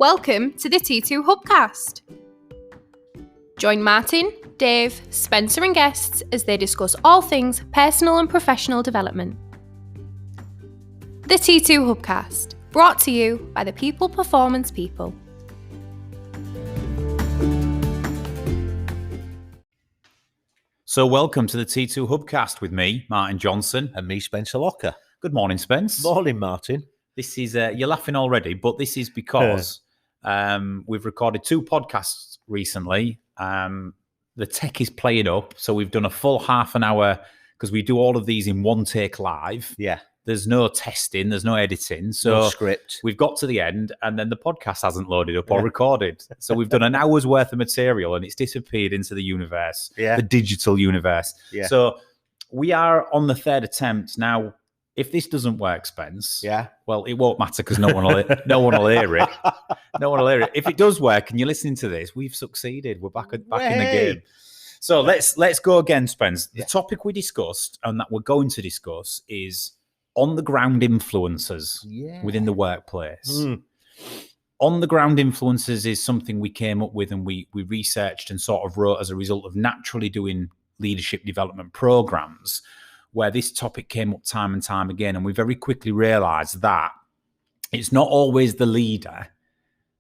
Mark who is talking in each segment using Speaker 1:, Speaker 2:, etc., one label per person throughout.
Speaker 1: Welcome to the T2 Hubcast. Join Martin, Dave, Spencer and guests as they discuss all things personal and professional development. The T2 Hubcast, brought to you by the People Performance People.
Speaker 2: So welcome to the T2 Hubcast with me, Martin Johnson.
Speaker 3: And me, Spencer Locker.
Speaker 2: Good morning, Spence.
Speaker 3: Morning, Martin.
Speaker 2: This is, you're laughing already, but this is because we've recorded 2 podcasts recently. The tech is playing up, so we've done a full half an hour because we do all of these in one take live.
Speaker 3: Yeah.
Speaker 2: There's no testing, there's no editing. So
Speaker 3: no script.
Speaker 2: We've got to the end and then the podcast hasn't loaded up or recorded. So we've done an hour's worth of material and it's disappeared into the universe, the digital universe. Yeah. So we are on the 3rd attempt. Now, if this doesn't work, Spence, well, it won't matter because no one will hear it. No one will hear it. If it does work and you're listening to this, we've succeeded. We're back in the game. So let's go again, Spence. The topic we discussed and that we're going to discuss is on-the-ground influencers within the workplace. On-the-ground influencers is something we came up with and we researched and sort of wrote as a result of naturally doing leadership development programs where this topic came up time and time again. And we very quickly realized that it's not always the leader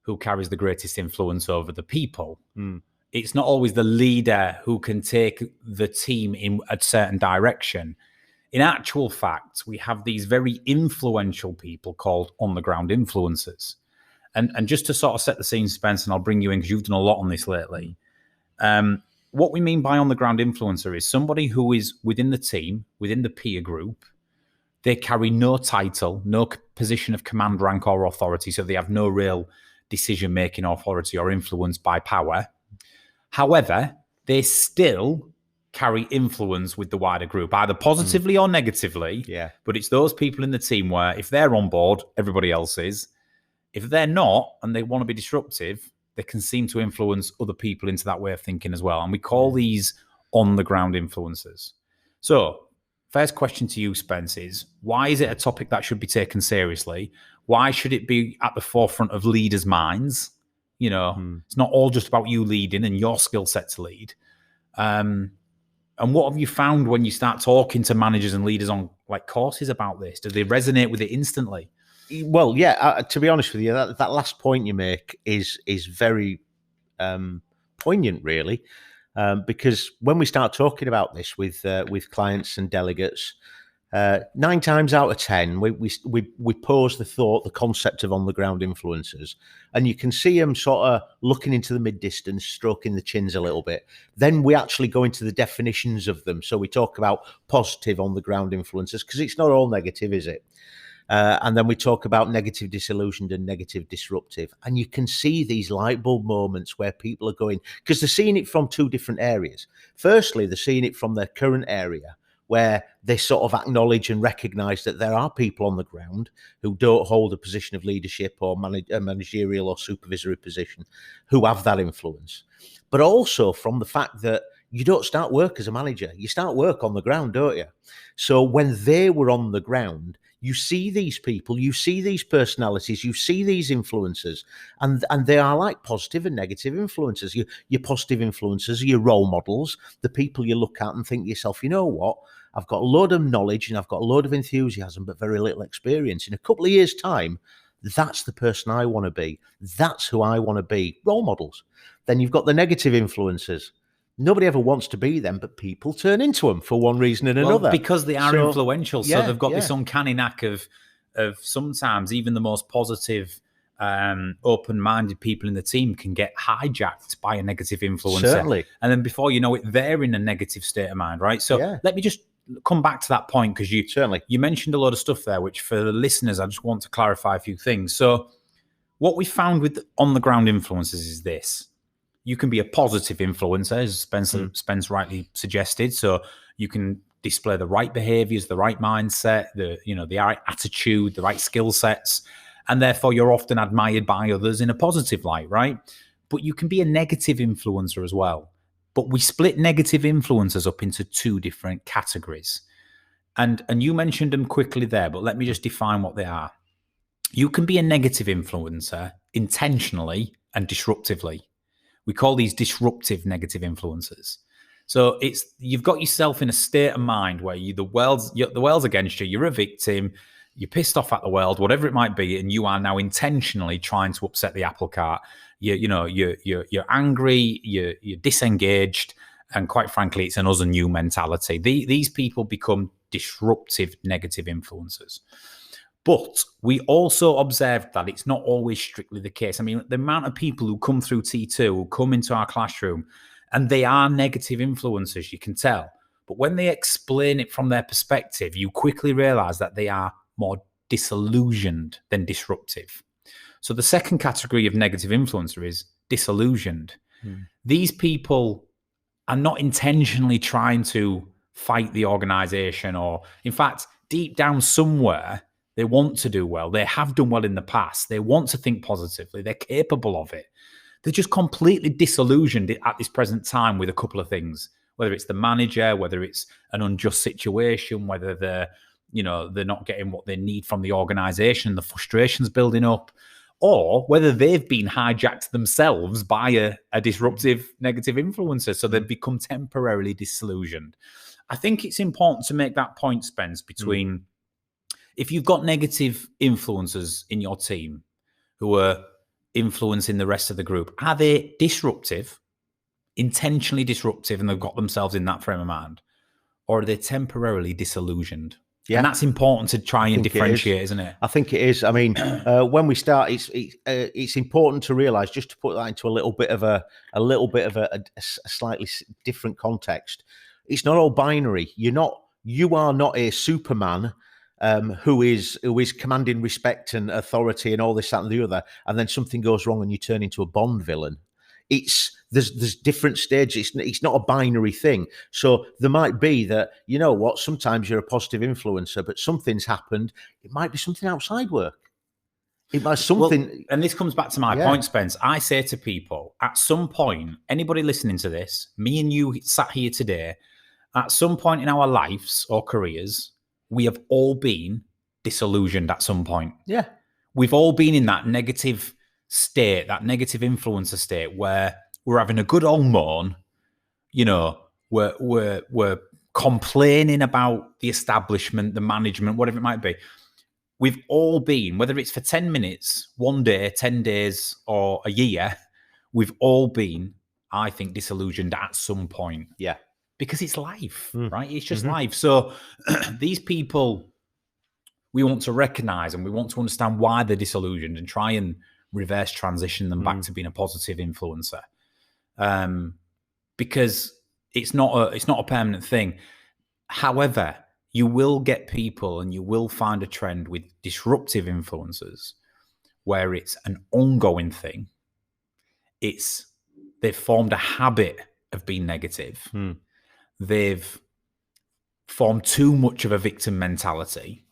Speaker 2: who carries the greatest influence over the people. It's not always the leader who can take the team in a certain direction. In actual fact, we have these very influential people called on-the-ground influencers. And just to sort of set the scene, Spence, and I'll bring you in because you've done a lot on this lately. What we mean by on-the-ground influencer is somebody who is within the team, within the peer group. They carry no title, no position of command, rank, or authority, so they have no real decision-making authority or influence by power. However, they still carry influence with the wider group, either positively or negatively. But it's those people in the team where if they're on board, everybody else is. If they're not and they want to be disruptive, they can seem to influence other people into that way of thinking as well. And we call these on-the-ground influencers. So first question to you, Spence, is why is it a topic that should be taken seriously? Why should it be at the forefront of leaders' minds? You know, it's not all just about you leading and your skill set to lead. And what have you found when you start talking to managers and leaders on like courses about this? Do they resonate with it instantly?
Speaker 3: Well, to be honest with you, that last point you make is very poignant, really, because when we start talking about this with clients and delegates, 9 times out of 10, we pose the concept of on-the-ground influencers, and you can see them sort of looking into the mid-distance, stroking the chins a little bit. Then we actually go into the definitions of them. So we talk about positive on-the-ground influencers, because it's not all negative, is it? And then we talk about negative disillusioned and negative disruptive. And you can see these light bulb moments where people are going, because they're seeing it from 2 different areas. Firstly, they're seeing it from their current area, where they sort of acknowledge and recognize that there are people on the ground who don't hold a position of leadership or a managerial or supervisory position who have that influence. But also from the fact that you don't start work as a manager. You start work on the ground, don't you? So when they were on the ground, you see these people, you see these personalities, you see these influencers, and they are like positive and negative influencers. Your positive influencers are your role models, the people you look at and think to yourself, you know what? I've got a load of knowledge and I've got a load of enthusiasm, but very little experience. In a couple of years' time, that's the person I want to be. That's who I want to be. Role models. Then you've got the negative influencers. Nobody ever wants to be them, but people turn into them for one reason and another.
Speaker 2: Because they are influential. So they've got this uncanny knack of sometimes even the most positive, open-minded people in the team can get hijacked by a negative influencer.
Speaker 3: Certainly.
Speaker 2: And then before you know it, they're in a negative state of mind, right? So let me just come back to that point because you mentioned a lot of stuff there, which for the listeners, I just want to clarify a few things. So what we found with on-the-ground influencers is this. You can be a positive influencer, as Spence rightly suggested. So you can display the right behaviors, the right mindset, the right attitude, the right skill sets, and therefore you're often admired by others in a positive light, right? But you can be a negative influencer as well. But we split negative influencers up into 2 different categories. And you mentioned them quickly there, but let me just define what they are. you can be a negative influencer intentionally and disruptively. We call these disruptive negative influencers. So you've got yourself in a state of mind where the world's against you. You're a victim. You're pissed off at the world, whatever it might be, and you are now intentionally trying to upset the apple cart. You're angry. You're disengaged, and quite frankly, it's an us and you mentality. These people become disruptive negative influencers. But we also observed that it's not always strictly the case. I mean, the amount of people who come through T2, who come into our classroom, and they are negative influencers, you can tell. But when they explain it from their perspective, you quickly realize that they are more disillusioned than disruptive. So the second category of negative influencer is disillusioned. These people are not intentionally trying to fight the organization, or in fact, deep down somewhere, they want to do well. They have done well in the past. They want to think positively. They're capable of it. They're just completely disillusioned at this present time with a couple of things, whether it's the manager, whether it's an unjust situation, whether they're not getting what they need from the organization, the frustration's building up, or whether they've been hijacked themselves by a disruptive negative influencer. So they've become temporarily disillusioned. I think it's important to make that point, Spence, between if you've got negative influencers in your team who are influencing the rest of the group, are they disruptive, intentionally disruptive, and they've got themselves in that frame of mind, or are they temporarily disillusioned? Yeah, and that's important to try and differentiate, isn't it?
Speaker 3: I think it is. I mean, when we start, it's important to realize, just to put that into a little bit of a slightly different context. It's not all binary. You are not a Superman who is commanding respect and authority and all this, that, and the other, and then something goes wrong and you turn into a Bond villain. There's different stages. It's not a binary thing. So there might be that, sometimes you're a positive influencer, but something's happened. It might be something outside work. It might something.
Speaker 2: Well, and this comes back to my point, Spence. I say to people, at some point, anybody listening to this, me and you sat here today, at some point in our lives or careers, we have all been disillusioned at some point.
Speaker 3: Yeah.
Speaker 2: We've all been in that negative state, that negative influencer state where we're having a good old moan, we're complaining about the establishment, the management, whatever it might be. We've all been, whether it's for 10 minutes, 1 day, 10 days, or a year, we've all been, I think, disillusioned at some point.
Speaker 3: Yeah.
Speaker 2: Because it's life, right? It's just life. So these people, we want to recognize and we want to understand why they're disillusioned and try and reverse transition them back to being a positive influencer. Because it's not a permanent thing. However, you will get people and you will find a trend with disruptive influencers where it's an ongoing thing. They've formed a habit of being negative. They've formed too much of a victim mentality,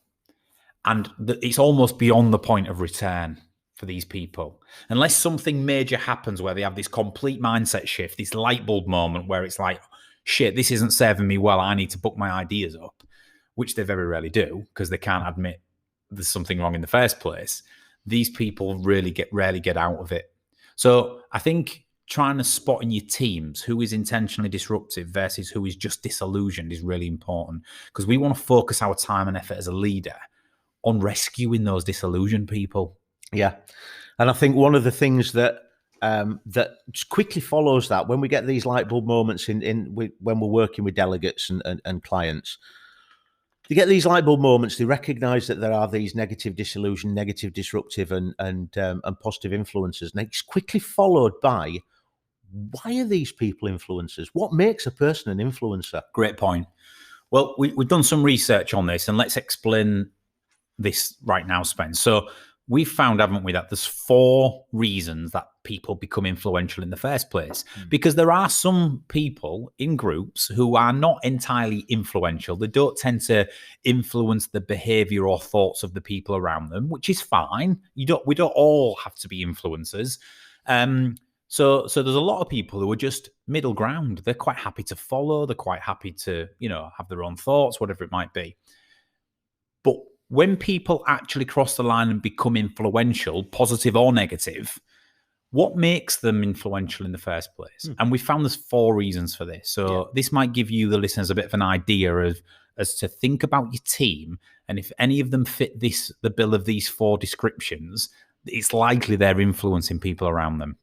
Speaker 2: and it's almost beyond the point of return for these people. Unless something major happens where they have this complete mindset shift, this light bulb moment where it's like, shit, this isn't serving me well, I need to book my ideas up, which they very rarely do because they can't admit there's something wrong in the first place. These people rarely get out of it. So I think trying to spot in your teams who is intentionally disruptive versus who is just disillusioned is really important, because we want to focus our time and effort as a leader on rescuing those disillusioned people.
Speaker 3: Yeah. And I think one of the things that quickly follows that, when we get these light bulb moments when we're working with delegates and clients, they get these light bulb moments, they recognize that there are these negative disillusion, negative disruptive and positive influencers. And it's quickly followed by, why are these people influencers? What makes a person an influencer?
Speaker 2: Great point. Well, we've done some research on this, and let's explain this right now, Spence. So we've found, haven't we, that there's 4 reasons that people become influential in the first place. Because there are some people in groups who are not entirely influential. They don't tend to influence the behavior or thoughts of the people around them, which is fine. We don't all have to be influencers. So there's a lot of people who are just middle ground. They're quite happy to follow. They're quite happy to, have their own thoughts, whatever it might be. But when people actually cross the line and become influential, positive or negative, what makes them influential in the first place? And we found there's 4 reasons for this. So this might give you, the listeners, a bit of an idea of as to think about your team, and if any of them fit the bill of these 4 descriptions, it's likely they're influencing people around them.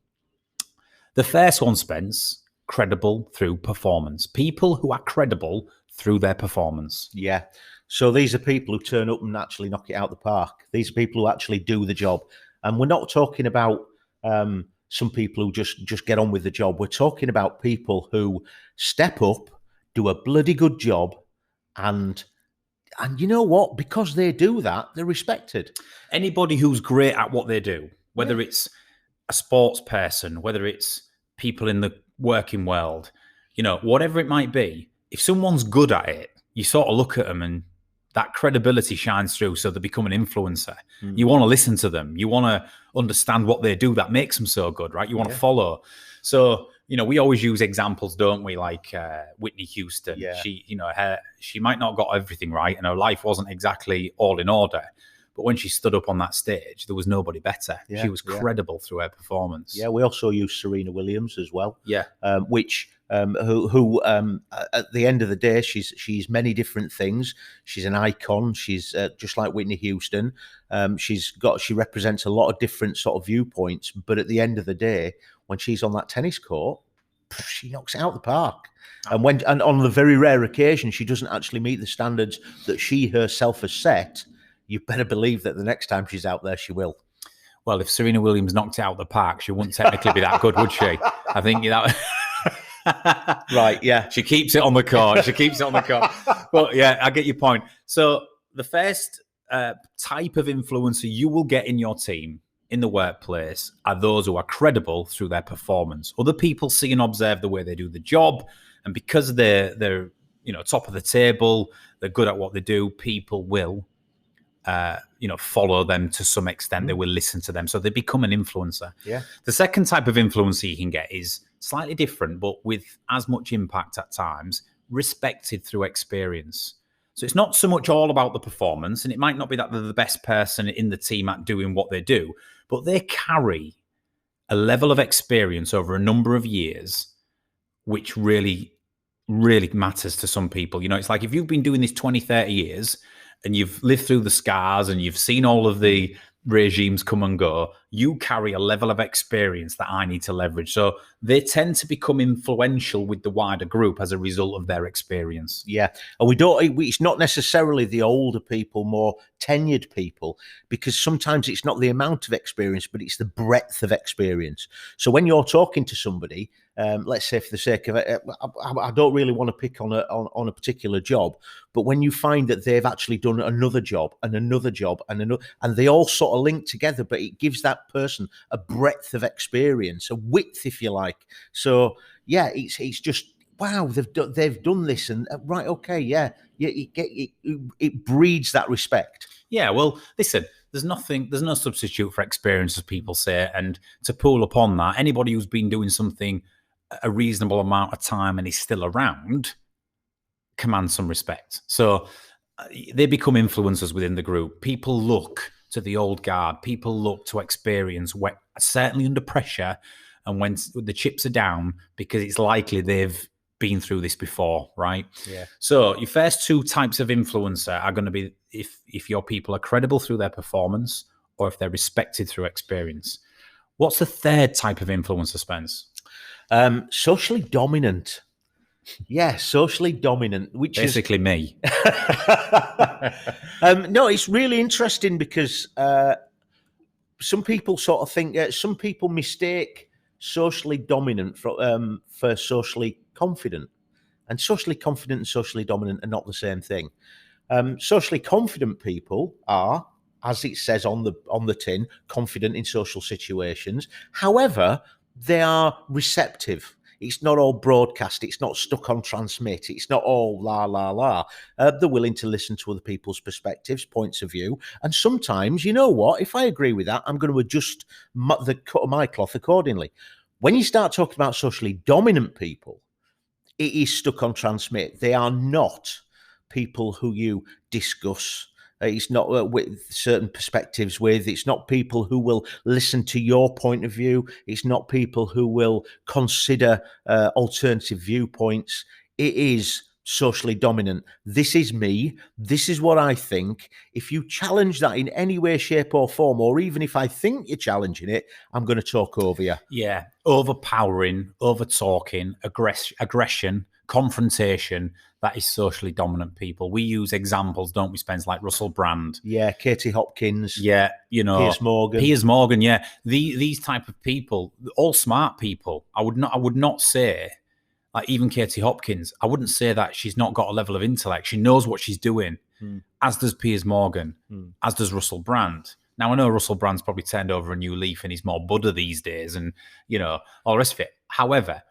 Speaker 2: The first one, Spence, credible through performance. People who are credible through their performance.
Speaker 3: Yeah. So these are people who turn up and actually knock it out the park. These are people who actually do the job. And we're not talking about some people who just get on with the job. We're talking about people who step up, do a bloody good job, and you know what? Because they do that, they're respected.
Speaker 2: Anybody who's great at what they do, whether it's a sports person, whether it's people in the working world, whatever it might be, if someone's good at it, you sort of look at them and that credibility shines through, so they become an influencer. You want to listen to them. You want to understand what they do that makes them so good, right? You want to follow. So, we always use examples, don't we? Like Whitney Houston. Yeah. She might not have got everything right, and her life wasn't exactly all in order. But when she stood up on that stage, there was nobody better. Yeah, she was credible through her performance.
Speaker 3: Yeah, we also use Serena Williams as well.
Speaker 2: Yeah,
Speaker 3: which who at the end of the day, she's many different things. She's an icon. She's just like Whitney Houston. She represents a lot of different sort of viewpoints. But at the end of the day, when she's on that tennis court, she knocks it out the park. And on the very rare occasion she doesn't actually meet the standards that she herself has set, you better believe that the next time she's out there, she will.
Speaker 2: Well, if Serena Williams knocked it out of the park, she wouldn't technically be that good, would she? I think that.
Speaker 3: Right, yeah.
Speaker 2: She keeps it on the court. Well, yeah, I get your point. So the first type of influencer you will get in your team, in the workplace, are those who are credible through their performance. Other people see and observe the way they do the job, and because they're top of the table, they're good at what they do, people will follow them to some extent. They will listen to them. So they become an influencer.
Speaker 3: Yeah.
Speaker 2: The second type of influencer you can get is slightly different, but with as much impact at times, respected through experience. So it's not so much all about the performance, and it might not be that they're the best person in the team at doing what they do, but they carry a level of experience over a number of years, which really, really matters to some people. It's like if you've been doing this 20, 30 years, and you've lived through the scars and you've seen all of the regimes come and go, you carry a level of experience that I need to leverage. So they tend to become influential with the wider group as a result of their experience.
Speaker 3: Yeah. And it's not necessarily the older people, more tenured people, because sometimes it's not the amount of experience, but it's the breadth of experience. So when you're talking to somebody, let's say for the sake of it, I don't really want to pick on a particular job, but when you find that they've actually done another job and another job and another, and they all sort of link together, but it gives that person a breadth of experience, a width, if you like. So yeah, it's just wow, they've done this, and right, okay, yeah, it breeds that respect.
Speaker 2: Yeah, well, listen, there's no substitute for experience, as people say, and to pull upon that, anybody who's been doing something a reasonable amount of time and is still around commands some respect. So they become influencers within the group. People look to the old guard. People look to experience, certainly under pressure, and when the chips are down, because it's likely they've been through this before, right?
Speaker 3: Yeah.
Speaker 2: So your first 2 types of influencer are going to be if your people are credible through their performance or if they're respected through experience. What's the third type of influencer, Spence?
Speaker 3: Socially dominant. Yeah, socially dominant, which
Speaker 2: basically
Speaker 3: is
Speaker 2: me.
Speaker 3: No, it's really interesting because some people sort of think some people mistake socially dominant for socially confident, and socially confident and socially dominant are not the same thing. Socially confident people are, as it says on the tin, confident in social situations. However, they are receptive. It's not all broadcast. It's not stuck on transmit. It's not all la, la, la. They're willing to listen to other people's perspectives, points of view. And sometimes, you know what? If I agree with that, I'm going to adjust the cut of my cloth accordingly. When you start talking about socially dominant people, it is stuck on transmit. They are not people who you discuss. It's not with certain perspectives with. It's not people who will listen to your point of view. It's not people who will consider alternative viewpoints. It is socially dominant. This is me. This is what I think. If you challenge that in any way, shape or form, or even if I think you're challenging it, I'm going to talk over you.
Speaker 2: Yeah. Overpowering, over-talking, aggression, confrontation. That is socially dominant people. We use examples, don't we, Spence, like Russell Brand.
Speaker 3: Yeah, Katie Hopkins.
Speaker 2: Yeah,
Speaker 3: Piers Morgan.
Speaker 2: Piers Morgan, yeah. These type of people, all smart people. I would not say, like even Katie Hopkins, I wouldn't say that she's not got a level of intellect. She knows what she's doing, as does Piers Morgan, as does Russell Brand. Now, I know Russell Brand's probably turned over a new leaf and he's more Buddha these days and, all the rest of it. However,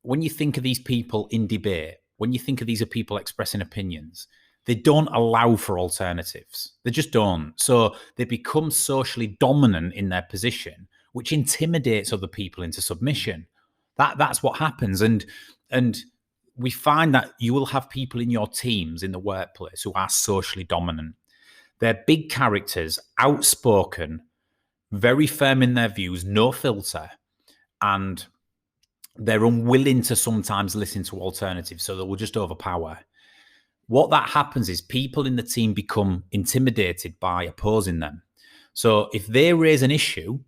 Speaker 2: when you think of these people in debate, when you think of these people expressing opinions, they don't allow for alternatives. They just don't. So they become socially dominant in their position, which intimidates other people into submission. That's what happens. And we find that you will have people in your teams in the workplace who are socially dominant. They're big characters, outspoken, very firm in their views, no filter, and they're unwilling to sometimes listen to alternatives, so they will just overpower. What that happens is people in the team become intimidated by opposing them. So if they raise an issue,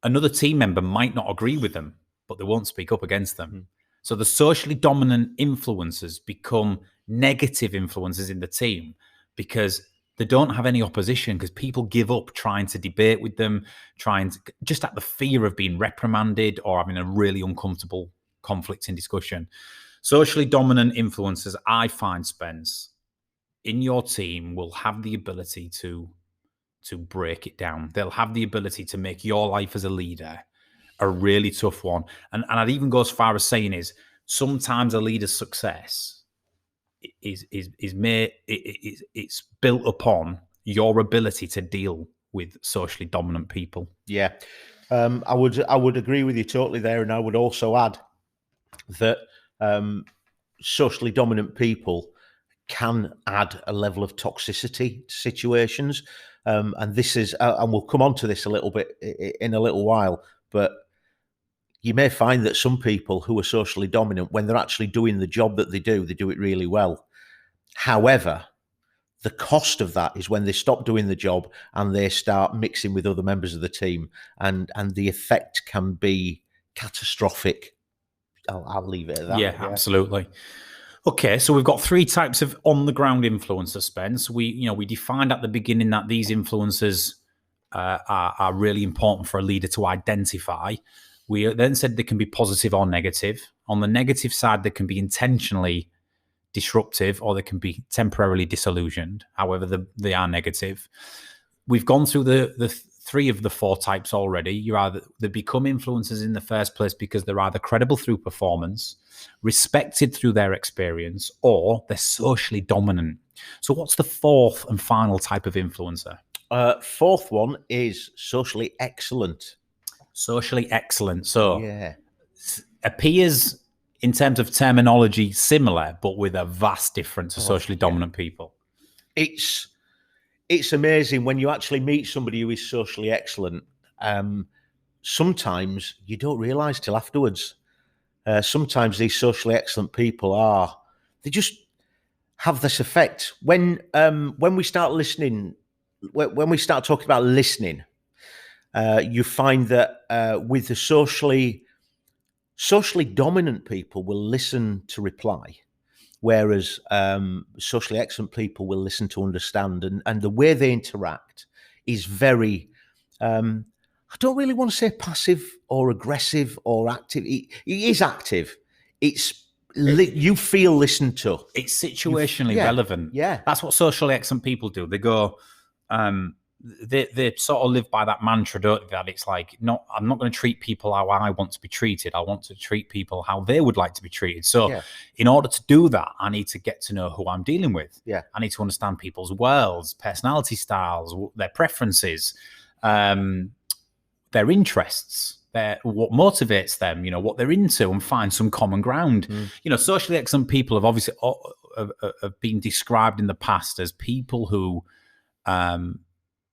Speaker 2: another team member might not agree with them, but they won't speak up against them. So the socially dominant influencers become negative influences in the team because they don't have any opposition, because people give up trying to debate with them, just at the fear of being reprimanded or having a really uncomfortable conflict in discussion. Socially dominant influencers, I find, Spence, in your team will have the ability to break it down. They'll have the ability to make your life as a leader a really tough one. And I'd even go as far as saying is sometimes a leader's success it's built upon your ability to deal with socially dominant people.
Speaker 3: Yeah, I would agree with you totally there, and I would also add that socially dominant people can add a level of toxicity to situations, and this is, and we'll come on to this a little bit in a little while, but you may find that some people who are socially dominant, when they're actually doing the job that they do it really well. However, the cost of that is when they stop doing the job and they start mixing with other members of the team, and the effect can be catastrophic. I'll leave it at that.
Speaker 2: Yeah, absolutely. Okay, so we've got three types of on-the-ground influencers, Spence. We defined at the beginning that these influencers are really important for a leader to identify. We then said they can be positive or negative. On the negative side, they can be intentionally disruptive or they can be temporarily disillusioned. However, they are negative. We've gone through the three of the four types already. They become influencers in the first place because they're either credible through performance, respected through their experience, or they're socially dominant. So what's the fourth and final type of influencer?
Speaker 3: Fourth one is socially excellent.
Speaker 2: Socially excellent. So appears in terms of terminology similar, but with a vast difference to socially dominant people.
Speaker 3: It's amazing when you actually meet somebody who is socially excellent. Sometimes you don't realize till afterwards. Sometimes these socially excellent people they just have this effect. When we start listening, when we start talking about listening, you find that with the socially dominant people will listen to reply, whereas socially excellent people will listen to understand, and the way they interact is very, I don't really want to say passive or aggressive or active. It is active. You feel listened to.
Speaker 2: It's situationally relevant.
Speaker 3: Yeah.
Speaker 2: That's what socially excellent people do. They go, they sort of live by that mantra, don't they? That it's like, I'm not going to treat people how I want to be treated. I want to treat people how they would like to be treated. So in order to do that, I need to get to know who I'm dealing with.
Speaker 3: Yeah.
Speaker 2: I need to understand people's worlds, personality styles, their preferences, their interests, what motivates them, what they're into, and find some common ground. Socially excellent people have obviously have been described in the past as people who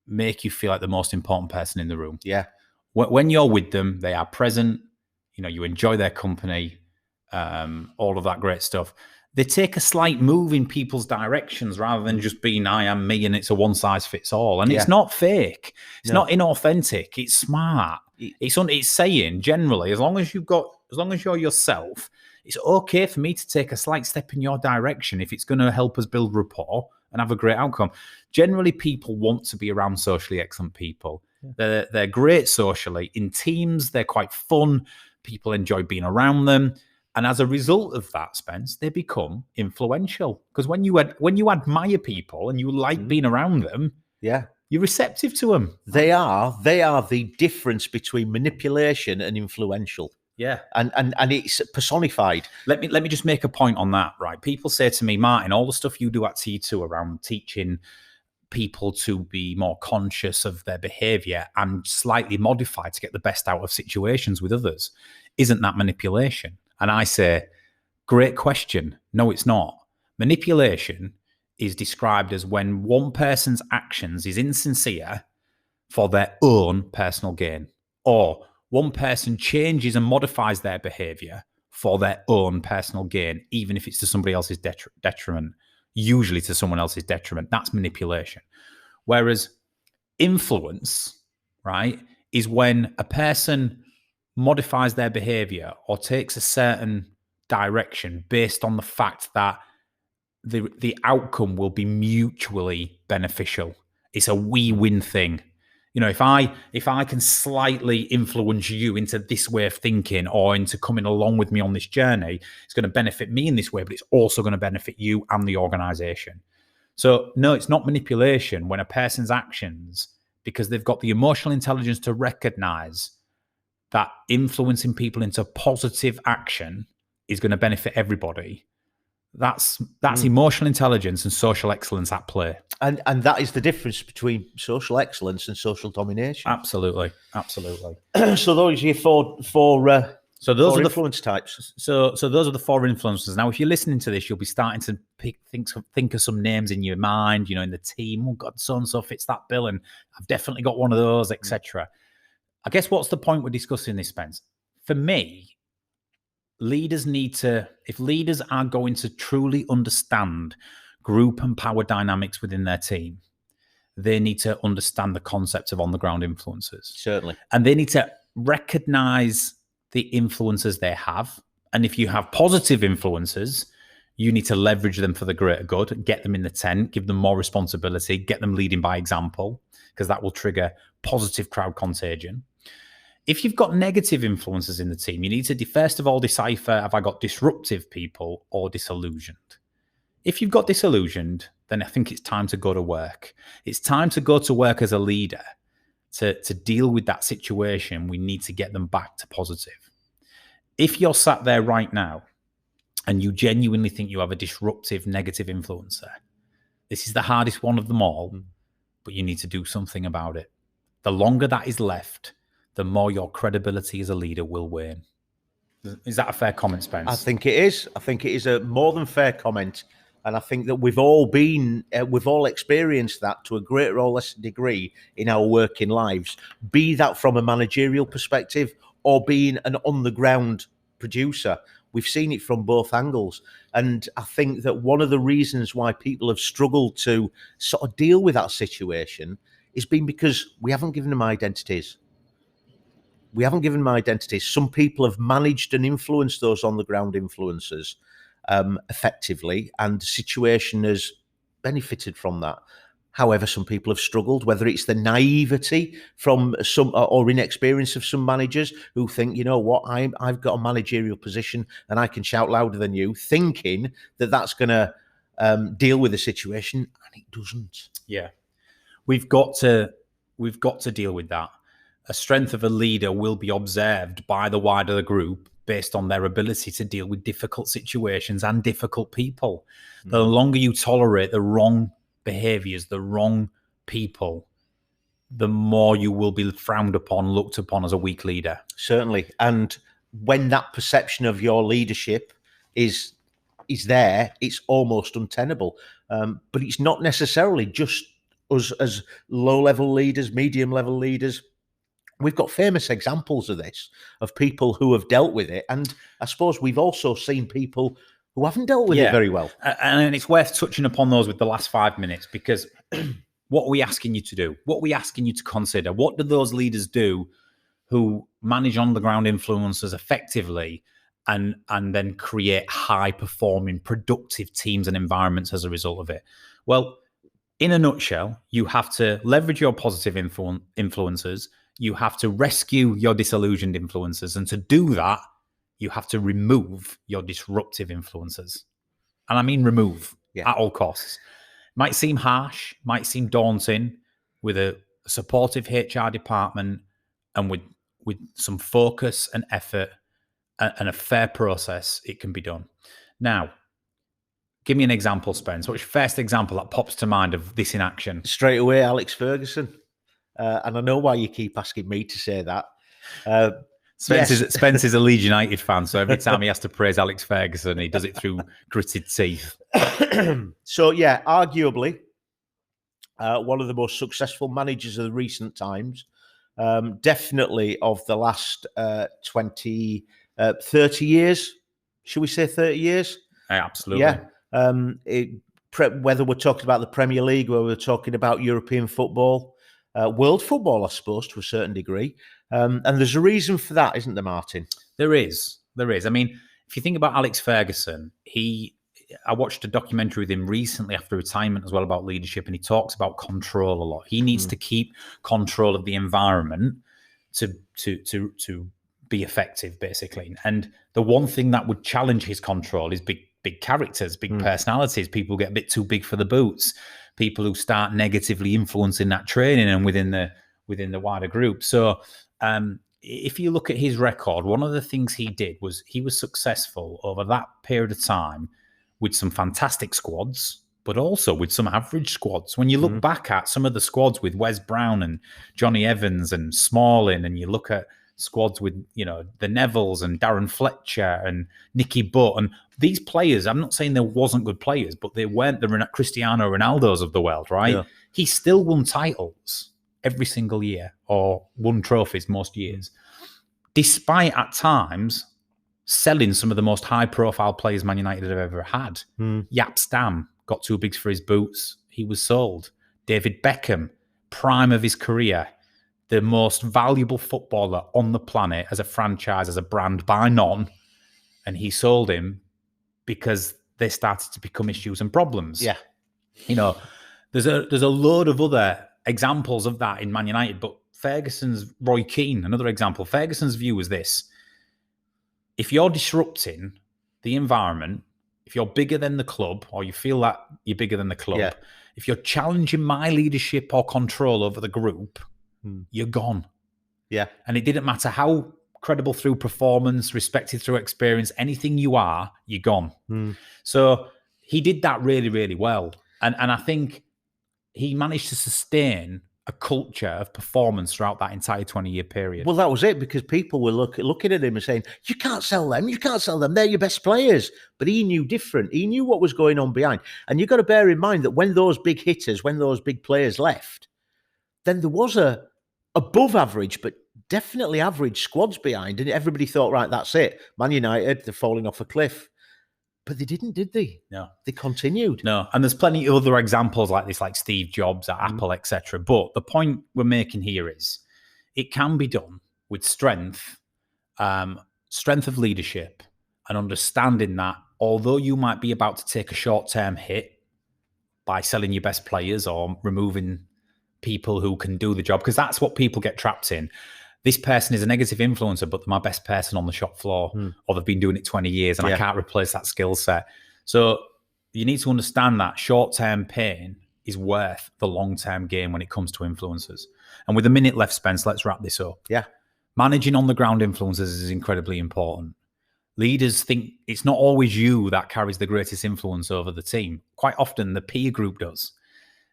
Speaker 2: make you feel like the most important person in the room.
Speaker 3: Yeah.
Speaker 2: When you're with them, they are present. You enjoy their company, all of that great stuff. They take a slight move in people's directions rather than just being I am me and it's a one size fits all. And it's not fake. It's not inauthentic. It's smart. It's saying generally, as long as you're yourself, it's okay for me to take a slight step in your direction if it's going to help us build rapport and have a great outcome. Generally, people want to be around socially excellent people. Yeah. They're great socially. In teams, they're quite fun. People enjoy being around them. And as a result of that, Spence, they become influential. Because when you admire people and you like being around them, you're receptive to them.
Speaker 3: They are the difference between manipulation and influential.
Speaker 2: Yeah.
Speaker 3: And it's personified.
Speaker 2: Let me just make a point on that, right? People say to me, Martin, all the stuff you do at T2 around teaching people to be more conscious of their behavior and slightly modified to get the best out of situations with others, isn't that manipulation? And I say, great question. No, it's not. Manipulation is described as when one person's actions is insincere for their own personal gain, or one person changes and modifies their behavior for their own personal gain, even if it's to somebody else's detriment, usually to someone else's detriment. That's manipulation. Whereas influence, right, is when a person modifies their behavior or takes a certain direction based on the fact that the outcome will be mutually beneficial. It's a we-win thing. If I can slightly influence you into this way of thinking or into coming along with me on this journey, it's going to benefit me in this way, but it's also going to benefit you and the organization. So no, it's not manipulation when a person's actions, because they've got the emotional intelligence to recognize that influencing people into positive action is going to benefit everybody. That's emotional intelligence and social excellence at play.
Speaker 3: And that is the difference between social excellence and social domination.
Speaker 2: Absolutely.
Speaker 3: So those are your four
Speaker 2: so those
Speaker 3: four
Speaker 2: are
Speaker 3: influence types.
Speaker 2: So those are the four influences. Now, if you're listening to this, you'll be starting to think of some names in your mind, in the team. Oh God, so and so fits that bill, and I've definitely got one of those, etc. I guess what's the point we're discussing this, Spence? For me, if leaders are going to truly understand group and power dynamics within their team, they need to understand the concept of on-the-ground influencers.
Speaker 3: Certainly.
Speaker 2: And they need to recognize the influences they have. And if you have positive influences, you need to leverage them for the greater good, get them in the tent, give them more responsibility, get them leading by example, because that will trigger positive crowd contagion. If you've got negative influences in the team, you need to first of all decipher, have I got disruptive people or disillusioned? If you've got disillusioned, then I think it's time to go to work. It's time to go to work as a leader to deal with that situation. We need to get them back to positive. If you're sat there right now and you genuinely think you have a disruptive, negative influencer, this is the hardest one of them all, but you need to do something about it. The longer that is left, the more your credibility as a leader will wane. Is that a fair comment, Spence?
Speaker 3: I think it is. I think it is a more than fair comment. And I think that we've all experienced that to a greater or less degree in our working lives, be that from a managerial perspective or being an on-the-ground producer. We've seen it from both angles. And I think that one of the reasons why people have struggled to sort of deal with that situation is been because we haven't given them identities. Some people have managed and influenced those on-the-ground influencers effectively, and the situation has benefited from that. However, some people have struggled, whether it's the naivety from some or inexperience of some managers who think, you know what, I've got a managerial position and I can shout louder than you, thinking that that's going to deal with the situation, and it doesn't.
Speaker 2: Yeah, we've got to deal with that. A strength of a leader will be observed by the wider group based on their ability to deal with difficult situations and difficult people. The longer you tolerate the wrong behaviors, the wrong people, the more you will be frowned upon, looked upon as a weak leader.
Speaker 3: Certainly. And when that perception of your leadership is there, it's almost untenable. But it's not necessarily just us as low-level leaders, medium-level leaders. We've got famous examples of this, of people who have dealt with it. And I suppose we've also seen people who haven't dealt with it very well.
Speaker 2: And it's worth touching upon those with the last 5 minutes, because what are we asking you to do? What are we asking you to consider? What do those leaders do who manage on-the-ground influencers effectively and then create high-performing, productive teams and environments as a result of it? Well, in a nutshell, you have to leverage your positive influencers. You have to rescue your disillusioned influencers. And to do that, you have to remove your disruptive influencers. And I mean remove at all costs. Might seem harsh, might seem daunting. With a supportive HR department and with some focus and effort and a fair process, it can be done. Now, give me an example, Spence. What's your first example that pops to mind of this in action?
Speaker 3: Straight away, Alex Ferguson. And I know why you keep asking me to say that.
Speaker 2: Spence is a Leeds United fan, so every time he has to praise Alex Ferguson, he does it through gritted teeth.
Speaker 3: So, yeah, arguably one of the most successful managers of the recent times, definitely of the last 30 years. Should we say 30 years?
Speaker 2: Absolutely.
Speaker 3: Yeah. Whether we're talking about the Premier League, whether we're talking about European football, world football, I suppose, to a certain degree. And there's a reason for that, isn't there, Martin?
Speaker 2: There is. I mean, if you think about Alex Ferguson, I watched a documentary with him recently after retirement as well about leadership, and he talks about control a lot. He needs to keep control of the environment to be effective, basically. And the one thing that would challenge his control is big characters, big personalities. People get a bit too big for the boots. People who start negatively influencing that training and within the wider group. So if you look at his record, one of the things he did was he was successful over that period of time with some fantastic squads, but also with some average squads. When you look back at some of the squads with Wes Brown and Johnny Evans and Smalling, and you look at squads with, the Nevilles and Darren Fletcher and Nicky Butt, and these players, I'm not saying there wasn't good players, but they weren't the Cristiano Ronaldos of the world, right? Yeah. He still won titles every single year, or won trophies most years, despite at times selling some of the most high-profile players Man United have ever had. Jaap Stam got too big for his boots. He was sold. David Beckham, prime of his career, the most valuable footballer on the planet as a franchise, as a brand by none, and he sold him because they started to become issues and problems.
Speaker 3: Yeah.
Speaker 2: There's a load of other examples of that in Man United, but Ferguson's Roy Keane, another example. Ferguson's view was this: if you're disrupting the environment, if you're bigger than the club, or you feel that you're bigger than the club, if you're challenging my leadership or control over the group, you're gone.
Speaker 3: Yeah.
Speaker 2: And it didn't matter how credible through performance, respected through experience, anything you are, you're gone. So he did that really, really well. And I think he managed to sustain a culture of performance throughout that entire 20-year period.
Speaker 3: Well, that was it, because people were looking at him and saying, you can't sell them, they're your best players. But he knew different. He knew what was going on behind. And you've got to bear in mind that when those big hitters, when those big players left, then there was a above average, but definitely average squads behind. And everybody thought, right, that's it. Man United, they're falling off a cliff. But they didn't, did they?
Speaker 2: No.
Speaker 3: They continued.
Speaker 2: No. And there's plenty of other examples like this, like Steve Jobs at Apple, etc. But the point we're making here is it can be done with strength of leadership, and understanding that although you might be about to take a short-term hit by selling your best players or removing people who can do the job, because that's what people get trapped in. This person is a negative influencer, but they're my best person on the shop floor, or they've been doing it 20 years and I can't replace that skill set. So you need to understand that short-term pain is worth the long-term gain when it comes to influencers. And with a minute left, Spence, let's wrap this up.
Speaker 3: Yeah.
Speaker 2: Managing on-the-ground influencers is incredibly important. Leaders think it's not always you that carries the greatest influence over the team. Quite often the peer group does.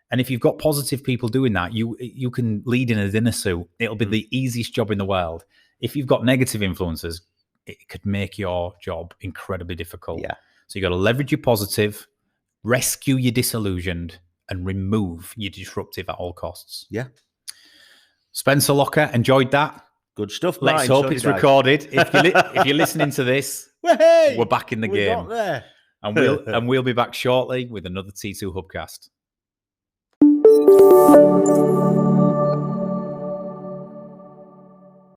Speaker 2: And if you've got positive people doing that, you can lead in a dinner suit. It'll be the easiest job in the world. If you've got negative influences, it could make your job incredibly difficult.
Speaker 3: Yeah.
Speaker 2: So you got to leverage your positive, rescue your disillusioned, and remove your disruptive at all costs.
Speaker 3: Yeah.
Speaker 2: Spencer Locker, enjoyed that.
Speaker 3: Good stuff,
Speaker 2: Let's
Speaker 3: Martin.
Speaker 2: hope it's recorded. If you're listening to this,
Speaker 3: we're
Speaker 2: back in the game.
Speaker 3: Got there.
Speaker 2: And we'll be back shortly with another T2 Hubcast.